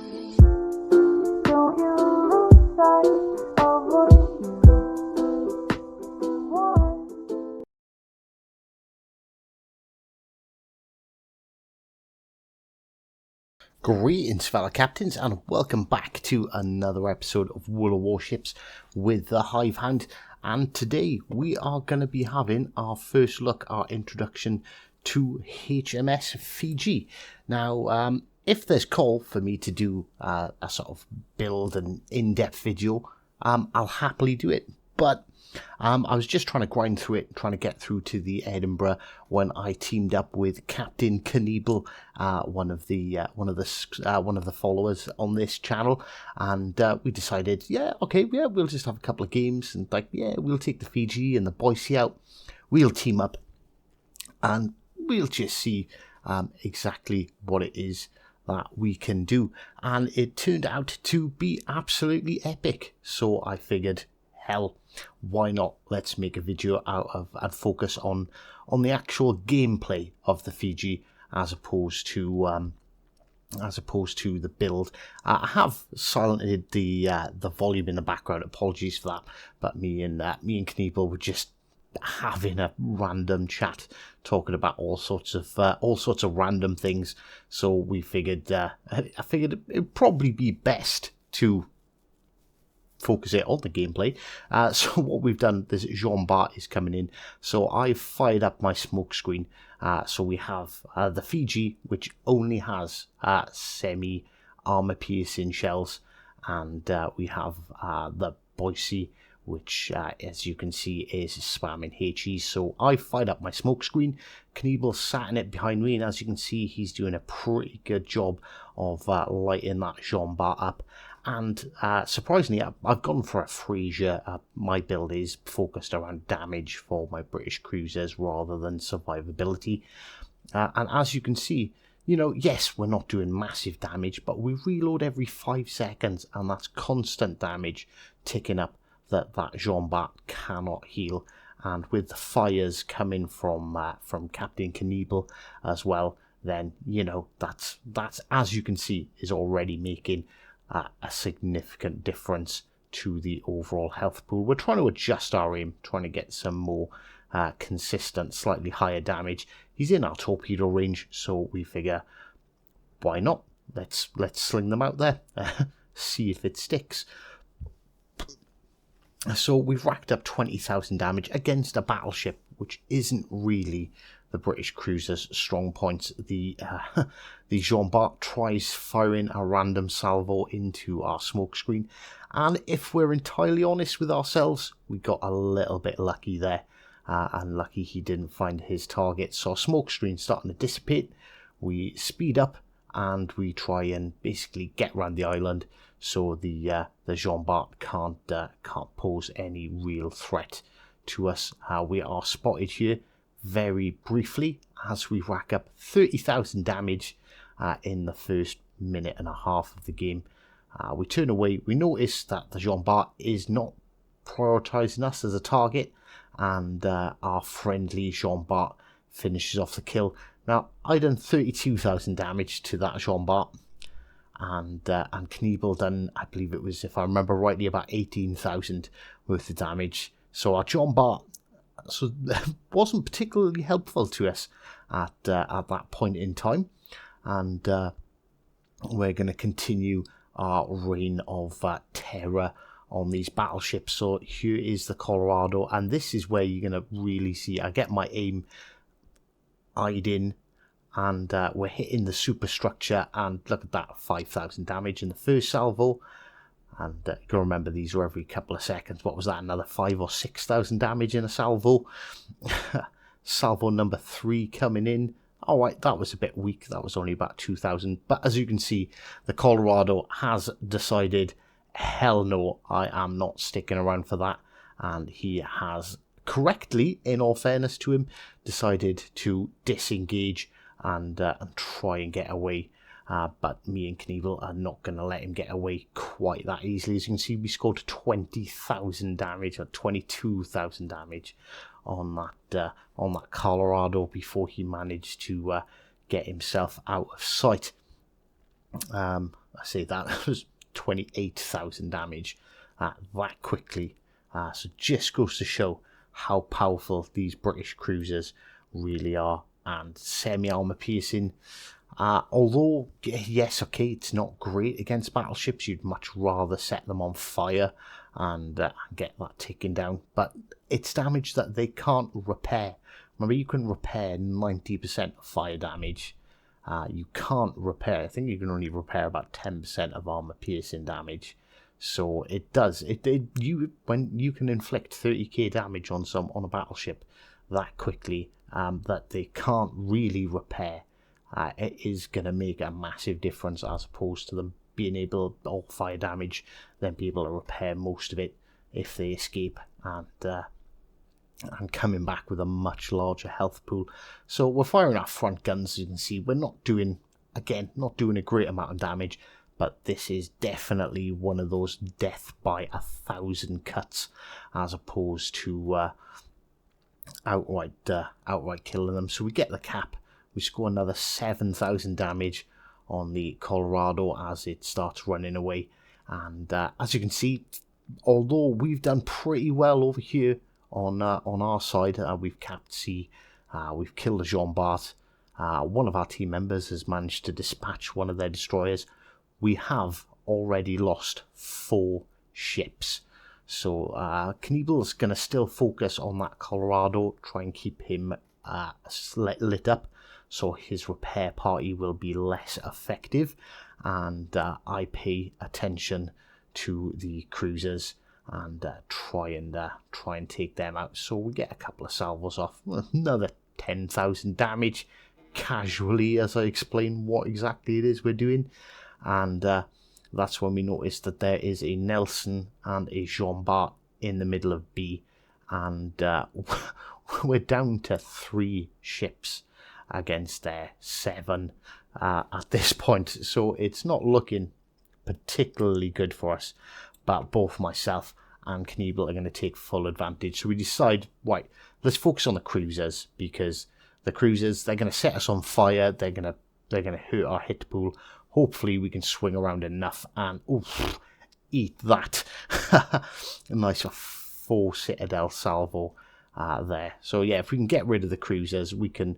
Don't you lose sight of what you want. Greetings, fellow captains, and welcome back to another episode of World of Warships with the Hive Hand. And today we are going to be having our first look, our introduction to HMS Fiji. Now, if there's call for me to do a sort of build and in-depth video, I'll happily do it. But I was just trying to grind through it, trying to get through to the Edinburgh when I teamed up with Captain Knievel, one of the followers on this channel, and we decided, we'll just have a couple of games, and we'll take the Fiji and the Boise out, we'll team up, and we'll just see exactly what it is that we can do. And it turned out to be absolutely epic, so I figured, hell, why not? Let's make a video out of and focus on the actual gameplay of the Fiji as opposed to the build. I have silenced the volume in the background. Apologies for that. But me and Knievel were just having a random chat, talking about all sorts of random things. So we figured, I figured it'd probably be best to focus it on the gameplay. So what we've done, this Jean Bart is coming in, so I've fired up my smoke screen. So we have the Fiji, which only has semi armor piercing shells, and we have the Boise, which as you can see is spamming HE. So I fired up my smoke screen. Knievel sat in it behind me, and as you can see, he's doing a pretty good job of lighting that Jean Bart up. And surprisingly, I've gone for a Fraser. My build is focused around damage for my British cruisers rather than survivability. And as you can see, yes, we're not doing massive damage, but we reload every 5 seconds, and that's constant damage ticking up that Jean Bart cannot heal. And with the fires coming from Captain Knievel as well, then that's as you can see is already making a significant difference to the overall health pool. We're trying to adjust our aim, trying to get some more consistent, slightly higher damage. He's in our torpedo range, so we figure, why not? Let's sling them out there, see if it sticks. So we've racked up 20,000 damage against a battleship, which isn't really the British cruiser's strong points. The Jean Bart tries firing a random salvo into our smoke screen, and if we're entirely honest with ourselves, we got a little bit lucky there, and lucky he didn't find his target. So our smoke screen's starting to dissipate. We speed up and we try and basically get around the island, so the Jean Bart can't pose any real threat to us. We are spotted here very briefly as we rack up 30,000 damage in the first minute and a half of the game. We turn away. We notice that the Jean Bart is not prioritizing us as a target, and our friendly Jean Bart finishes off the kill. Now, I done 32,000 damage to that Jean Bart, and Knievel done, I believe it was, if I remember rightly, about 18,000 worth of damage. So our Jean Bart wasn't particularly helpful to us at that point in time, and we're going to continue our reign of terror on these battleships. So here is the Colorado, and this is where you're going to really see I get my aim eyed in, and we're hitting the superstructure, and look at that, 5,000 damage in the first salvo. And you can remember these were every couple of seconds. What was that? Another 5,000 or 6,000 damage in a salvo. Salvo number 3 coming in. All right, that was a bit weak. That was only about 2,000. But as you can see, the Colorado has decided, hell no, I am not sticking around for that. And he has correctly, in all fairness to him, decided to disengage and try and get away. But me and Knievel are not going to let him get away quite that easily. As you can see, we scored 20,000 damage, or 22,000 damage on that Colorado before he managed to get himself out of sight. I say that was 28,000 damage that quickly. So just goes to show how powerful these British cruisers really are. And semi-armor piercing, although yes, okay, it's not great against battleships. You'd much rather set them on fire and get that taken down, but it's damage that they can't repair. Remember, you can repair 90% of fire damage. You can't repair, I think you can only repair about 10% of armor piercing damage. So it does, when you can inflict 30k damage on a battleship that quickly, that they can't really repair, it is going to make a massive difference, as opposed to them being able, all fire damage, then be able to repair most of it if they escape, and coming back with a much larger health pool. So we're firing our front guns, as you can see. We're not doing a great amount of damage, but this is definitely one of those death by 1,000 cuts, as opposed to outright killing them. So we get the cap. We score another 7,000 damage on the Colorado as it starts running away. And as you can see, although we've done pretty well over here on our side, we've capped C, we've killed a Jean Bart. One of our team members has managed to dispatch one of their destroyers. We have already lost 4 ships. So Knievel's going to still focus on that Colorado, try and keep him lit up, so his repair party will be less effective, and I pay attention to the cruisers and try and take them out. So we get a couple of salvos off, another 10,000 damage casually as I explain what exactly it is we're doing, and that's when we notice that there is a Nelson and a Jean Bart in the middle of B, and we're down to 3 ships against their 7 at this point. So it's not looking particularly good for us, but both myself and Knievel are going to take full advantage. So we decide, right, let's focus on the cruisers, because the cruisers, they're going to set us on fire, they're going to hurt our hit pool. Hopefully we can swing around enough and eat that. A nice 4 Citadel salvo there. So yeah, if we can get rid of the cruisers, we can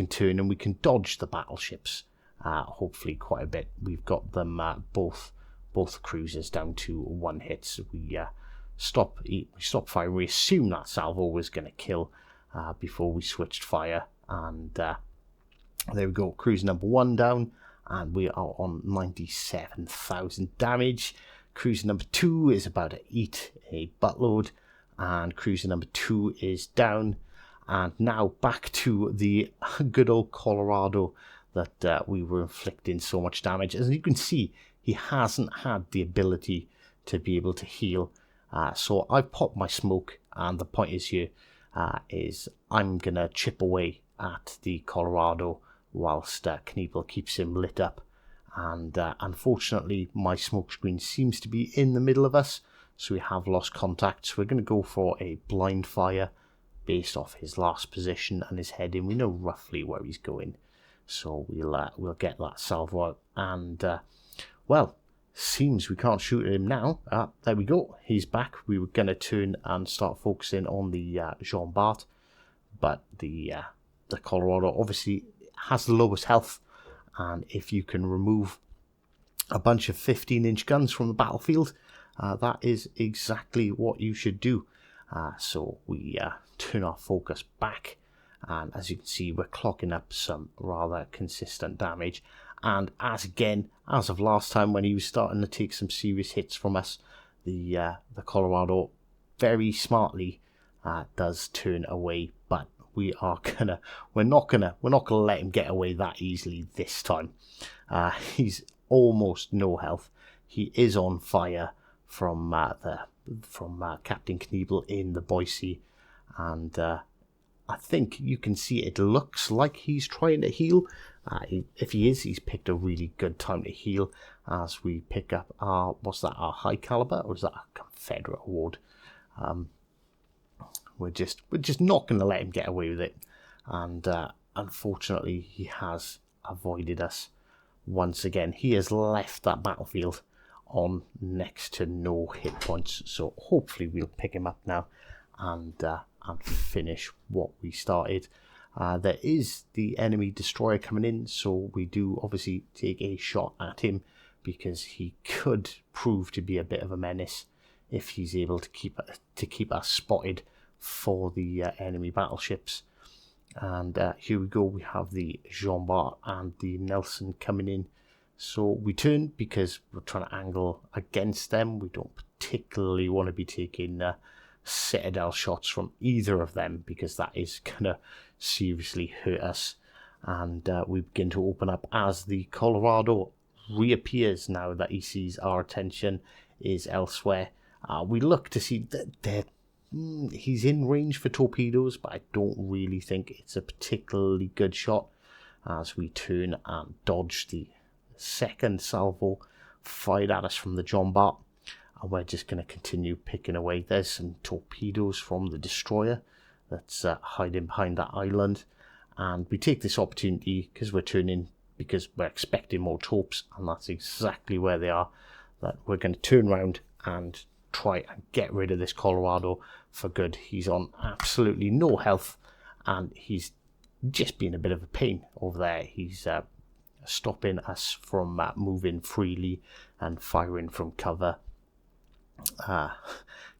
turn and we can dodge the battleships. Hopefully quite a bit. We've got them both cruisers down to 1 hit. So we stop firing. We assume that salvo was going to kill before we switched fire, and there we go. Cruiser number 1 down, and we are on 97,000 damage. Cruiser number 2 is about to eat a buttload, and cruiser number 2 is down. And now back to the good old Colorado that we were inflicting so much damage. As you can see, he hasn't had the ability to be able to heal. So I've popped my smoke, and the point is here is I'm going to chip away at the Colorado whilst Knievel keeps him lit up. And unfortunately, my smoke screen seems to be in the middle of us, so we have lost contact. So we're going to go for a blind fire based off his last position and his heading. We know roughly where he's going, so we'll get that salvo out. And well, seems we can't shoot at him now. There we go, he's back. We were going to turn and start focusing on the Jean Bart, but the Colorado obviously has the lowest health, and if you can remove a bunch of 15-inch guns from the battlefield, that is exactly what you should do. So we turn our focus back, and as you can see, we're clocking up some rather consistent damage. And as of last time when he was starting to take some serious hits from us, the Colorado very smartly does turn away, but we're not gonna let him get away that easily this time. He's almost no health. He is on fire from Captain Knievel in the Boise, and I think you can see it looks like he's trying to heal. If he is, he's picked a really good time to heal as we pick up our high caliber, or is that a Confederate award? We're just not going to let him get away with it, and unfortunately he has avoided us once again, he has left that battlefield on next to no hit points. So hopefully we'll pick him up now and finish what we started. There is the enemy destroyer coming in, so we do obviously take a shot at him because he could prove to be a bit of a menace if he's able to keep us spotted for the enemy battleships. And here we go, we have the Jean Bart and the Nelson coming in. So we turn because we're trying to angle against them. We don't particularly want to be taking citadel shots from either of them because that is going to seriously hurt us. And we begin to open up as the Colorado reappears now that he sees our attention is elsewhere. We look to see that he's in range for torpedoes, but I don't really think it's a particularly good shot as we turn and dodge the second salvo fired at us from the John Bart. And we're just going to continue picking away. There's some torpedoes from the destroyer that's hiding behind that island. And we take this opportunity because we're turning, because we're expecting more torps, and that's exactly where they are, that we're going to turn around and try and get rid of this Colorado for good. He's on absolutely no health, and he's just being a bit of a pain over there. He's stopping us from moving freely and firing from cover.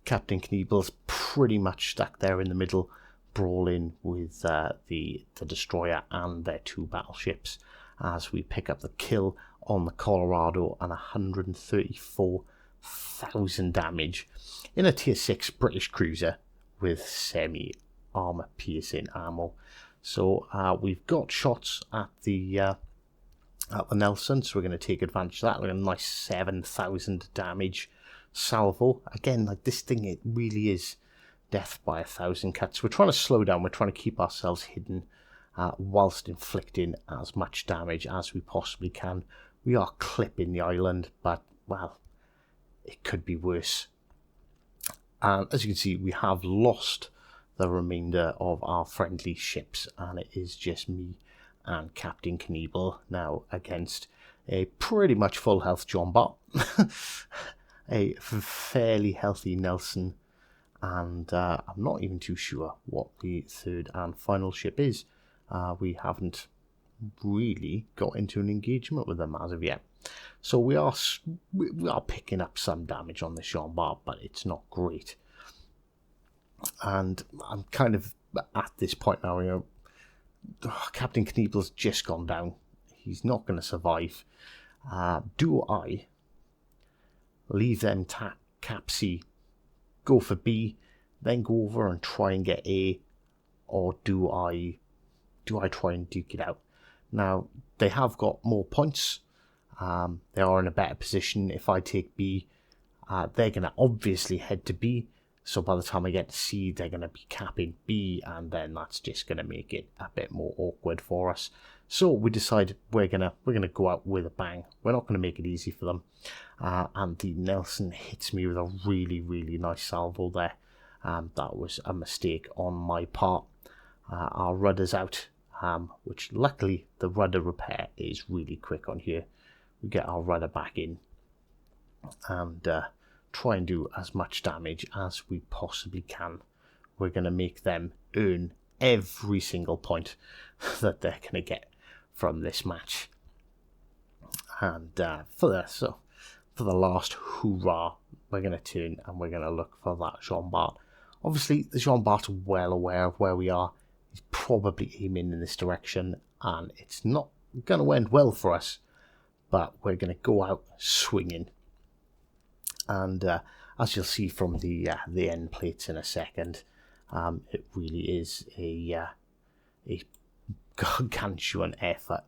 Captain Kniebel's pretty much stuck there in the middle, brawling with the destroyer and their two battleships as we pick up the kill on the Colorado and 134,000 damage in a tier 6 British cruiser with semi-armor piercing ammo. So we've got shots at the Nelson, so we're going to take advantage of that. Like a nice 7,000 damage salvo. Again, like this thing, it really is death by 1,000 cuts. We're trying to slow down, we're trying to keep ourselves hidden whilst inflicting as much damage as we possibly can. We are clipping the island, but, well, it could be worse. And as you can see, we have lost the remainder of our friendly ships, and it is just me and Captain Kniebel now against a pretty much full health John Bart, a fairly healthy Nelson, and I'm not even too sure what the third and final ship is. We haven't really got into an engagement with them as of yet. So we are picking up some damage on the Jean Bart, but it's not great. And I'm kind of at this point now, you know, Captain Kniebel's just gone down. He's not going to survive. Do I leave them cap C, go for B, then go over and try and get A, or do I try and duke it out? Now, they have got more points. They are in a better position. If I take B, they're going to obviously head to B. So by the time I get to C, they're going to be capping B, and then that's just going to make it a bit more awkward for us. So we decide we're gonna go out with a bang. We're not going to make it easy for them. And the Nelson hits me with a really, really nice salvo there. That was a mistake on my part. Our rudder's out, which luckily the rudder repair is really quick on here. We get our rudder back in and try and do as much damage as we possibly can. We're going to make them earn every single point that they're going to get from this match. And for the last hoorah, we're going to turn and we're going to look for that Jean Bart. Obviously, the Jean Bart's well aware of where we are. He's probably aiming in this direction, and it's not going to end well for us. But we're going to go out swinging. And as you'll see from the end plates in a second, it really is a gargantuan effort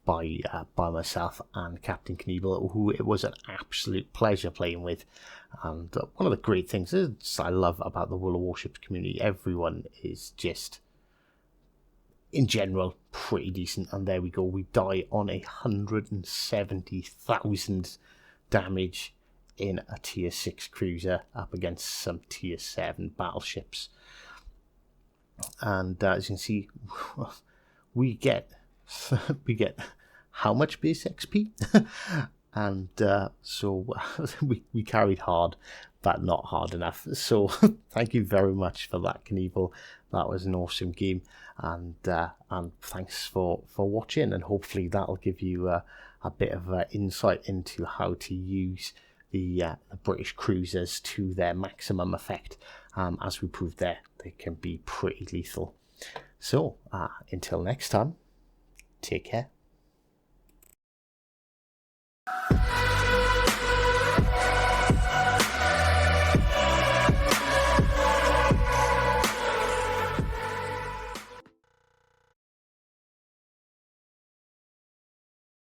by myself and Captain Kniebel, who it was an absolute pleasure playing with. And one of the great things I love about the World of Warships community, everyone is just, in general, pretty decent. And there we go, we die on 170,000 damage in a tier 6 cruiser up against some tier 7 battleships. And as you can see, we get how much base XP. And so we carried hard, but not hard enough. So thank you very much for that, Knievel. That was an awesome game, and thanks for watching. And hopefully that'll give you a bit of insight into how to use the British cruisers to their maximum effect. As we proved there, they can be pretty lethal. So until next time, take care.